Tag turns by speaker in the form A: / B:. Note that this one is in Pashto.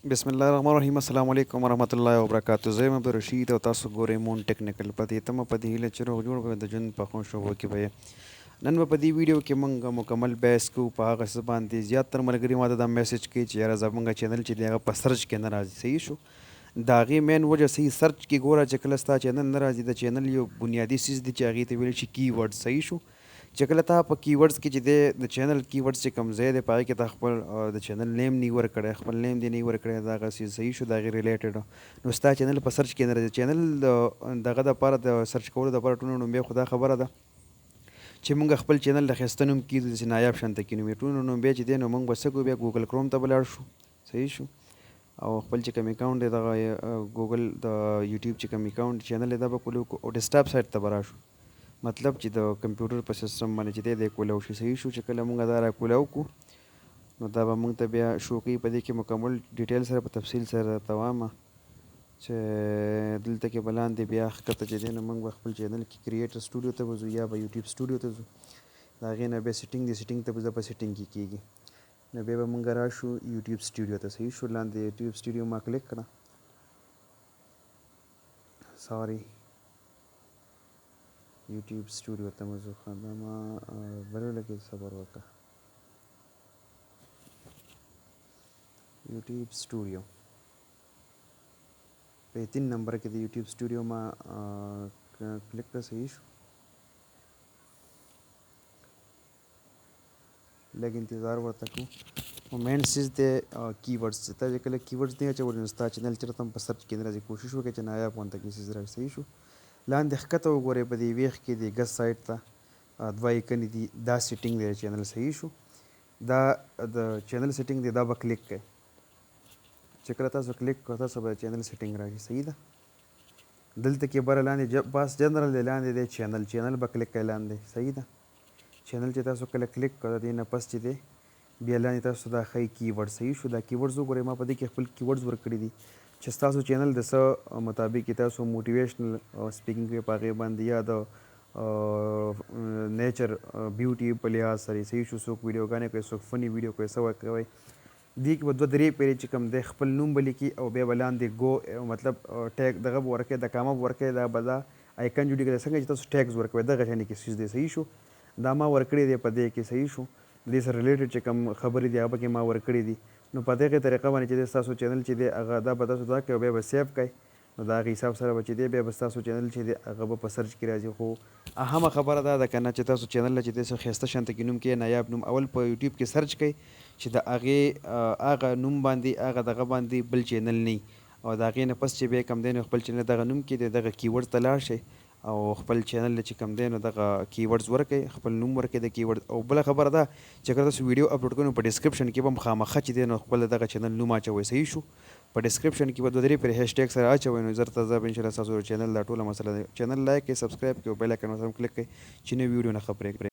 A: बिस्मिल्लाहिर्रहमानिर्रहीम अस्सलाम वालेकुम वरहमतुल्लाहि वबरकातुहू ज़े मैं रशीद और तासु गोरे मून टेक्निकल पति तम पति हिले चरो जोड़ पे दजन पखों शोबो की भय नन व पदी वीडियो के मंग मुकम्मल बैस को पाग सबान दी ज़्यादातर मलगरी माता दा मैसेज की यार जबंगा चैनल चिदिया का सर्च के अंदर आज सही शो दागी मेन वजह सही सर्च की गोरा चकलस्ता चैनल अंदर आज द चैनल यो बुनियादी चीज़ दी चागी ते वेल कीवर्ड सही शो चकलता प कीवर्ड्स की जिदे द चैनल कीवर्ड्स से कम ज़्यादा पाए कि तखपल द चैनल नेम नहीं वर्क करे खपल नेम दी नहीं वर्क करे दागा चीज़ सही शो दागे रिलेटेड नो स्ता चैनल पर सर्च के अंदर चैनल दागा द पर द सर्च कोड द पर टुनो नो बे खुदा खबर दा چې مونږ خپل چینل د خستنوم کیږي چې نایاب شانته کینو میټونو نو بیا چې دینو مونږ بس کو بیا ګوګل کروم ته بلاړ شو صحیح شو او خپل چې کوم اکاونټ دی د ګوګل د یوټیوب چې کوم اکاونټ چینل دی دا به کولو او ډیسکټاپ سایت ته برا شو مطلب چې د کمپیوټر په سیستم باندې چې دی کولو شي صحیح شو چې کله مونږ دا را کولو کو نو دا به مونږ ته بیا شو کوي په دې کې مکمل ډیټیل سره په تفصیل سره توامه چې دلته کې بلاندې بیا ښکته چې دی نو موږ به خپل چینل کې کریټر سټوډیو ته وځو یا به یوټیوب سټوډیو ته ځو د هغې نه بیا سیټینګ دی سیټینګ ته به زه په سیټینګ کې کېږي نو بیا به موږ راشو یوټیوب سټوډیو ته صحیح شو لاندې یوټیوب سټوډیو ما کلیک کړه سوري یوټیوب سټوډیو ته مو ځو ښه دا ما بلې لږ صبر وکړه یوټیوب سټوډیو په 3 نمبر کې د یوټیوب سټوډیو ما کلیک کړه صحیح شو لږ انتظار ورته کوو او مین چیز دی کیورډز ته چې کله کیورډز نه اچولی نو ستا چینل چېرته هم په سرچ کې نه راځي کوشش وکړئ چې نایاب غونته کې چیز راشي صحیح شو لاندې ښکته وګورئ په دې ویښ کې د ګس سایټ ته دوه ایکنې دي دا سیټینګ دی چینل صحیح شو دا د چینل سیټینګ دی دا به کلیک کړئ چې کله تاسو کلیک کړئ تاسو به چینل سیټینګ راشي صحیح ده دلته کې بره لاندې بس جنرال دی لاندې دی چینل به کلیک کړئ لاندې صحیح ده چینل چې تاسو کله کلیک کړئ د دې نه پس چې دی بیا لاندې تاسو دا ښایي کیورډ صحیح شو دا کیورډز وګورئ ما په دې کې خپل کیورډز ورکړي دي چې ستاسو چینل د څه مطابق کې تاسو موټیویشنل سپیکینګ کوئ په هغې باندې یا د نیچر بیوټي په لحاظ سره صحیح شو څوک ویډیوګانې کوي څوک فني ویډیو کوي څه کوي دې کې به دوه درې پیرې چې کوم دی خپل نوم به لیکي او بیا به لاندې ګو مطلب ټیګ دغه به ورکوي د کامه به ورکوي دا به دا آیکن جوړي کړی څنګه چې تاسو ټیګز ورکوئ دغه شانې کې چیز دی صحیح شو دا ما ورکړی دی په دې کې صحیح شو دې سره ریلیټډ چې کوم خبرې دي هغه پکې ما ورکړي دي نو په دغې طریقه باندې چې دی ستاسو چینل چې دی هغه دا به تاسو دا کوئ بیا به سیف کړئ نو د هغې حساب سره به چې دی بیا به ستاسو چینل چې دی هغه به په سرچ کې راځي خو اهمه خبره دا ده که نه چې تاسو چینل چې دی څه ښایسته شانته کې نوم کې نایاب نوم اول په یوټیوب کې سرچ کړئ چې د هغې هغه نوم باندې هغه دغه باندې بل چینل نه او د هغې نه پس چې بیا کوم دی نو خپل چینل دغه نوم کې دی دغه کیورډ ته لاړ شئ او خپل چینل چې کوم دی نو دغه کیورډز ورکړئ خپل نوم ورکړئ د کیورډ او بله خبره ده چې کله تاسو ویډیو اپلوډ کوئ نو په ډسکرپشن کې به هم خامخا چې دی نو خپل دغه چینل نوم اچوئ صحیح شو په ډسکرپشن کې به دوه درې پرې هیش ټیګ سره اچوئ نو زر ته زه به انشاءالله ستاسو چینل دا ټوله مسله ده چینل لایک کړئ سبسکرایب کړئ او بیل آیکن ورته هم کلیک کړئ چې نوې ویډیو نه خبرې